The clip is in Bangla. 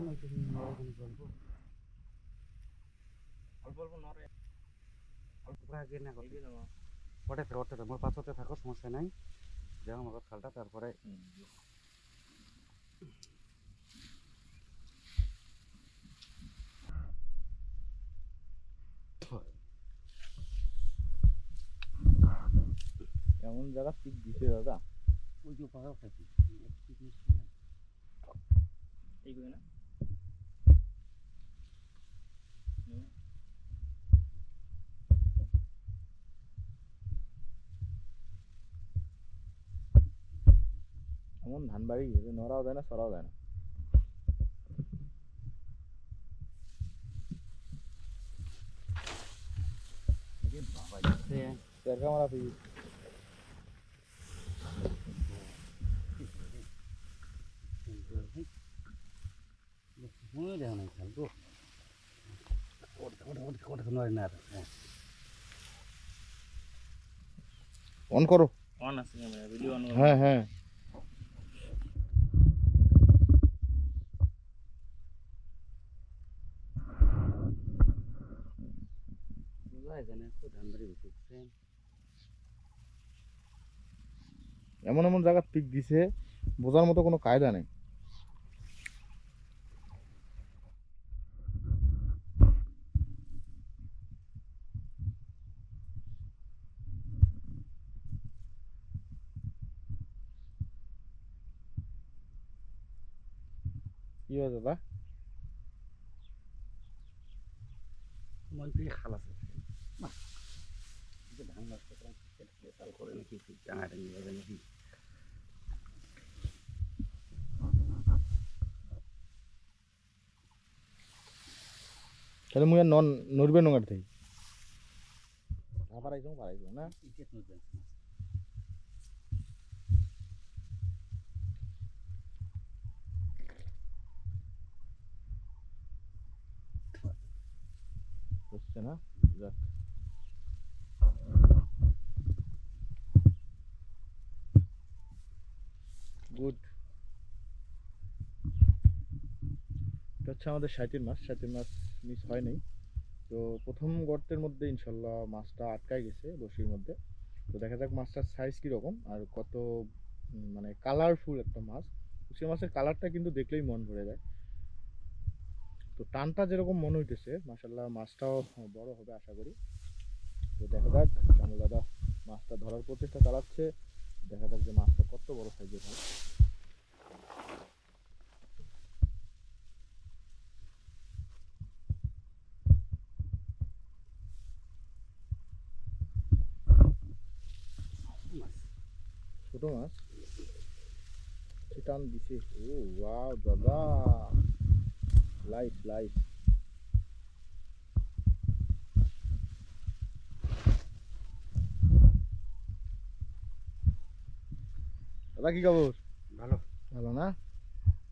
অল্প অল্প নড়ে অল্প আগে না করতে ওটা ওটা মোর পাছতে থাকো সমস্যা নাই যাও আমার খালটা তারপরে এমন জায়গা পিক দিছে দাদা ওই যে পাহাড় থাকি এইগুলো না এমন ধান বাড়ি নড়াও যায় না সরাও যায় না বাবা সে চেরকা মারা পিক মনে দেয় না খাল তো ওটা ওটা ওটা ওটা নয় না অন করো অন আছে ক্যামেরা ভিডিও অন হ্যাঁ হ্যাঁ বোঝাই যায় না তো ধান বাড়ি বেশি এমন এমন জায়গা পিক দিছে বোঝার মতো কোনো কায়দা নেই কি হয় দাদা মন থেকে খাল আছে ধান গাছ চাল করে নাকি টাঙাটা নিয়ে যাবে নাকি তাহলে মুই আর নন নড়বে নোংার থেকে পারাইছো না ইতিহাস নদী বুঝছে না যাক গুড এটা হচ্ছে আমাদের 37 মাছ মিস হয় নাই তো প্রথম গর্তের মধ্যে ইনশাল্লাহ মাছটা আটকায় গেছে বসির মধ্যে তো দেখা যাক মাছটার সাইজ কীরকম আর কত মানে কালারফুল একটা মাছ সে মাছের কালারটা কিন্তু দেখলেই মন ভরে যায় তো টানটা যেরকম মনে হইতেছে মাশাল্লাহ মাছটাও বড় হবে আশা করি তো দেখা যাক কামল দাদা মাছটা ধরার প্রচেষ্টা চালাচ্ছে দেখা যাক যে মাছটা কত বড় সাইজের হয় ছোট মাছ টান দিছে ও ওয়াও দাদা লাইট লাইট দাদা কি খবর ভালো ভালো না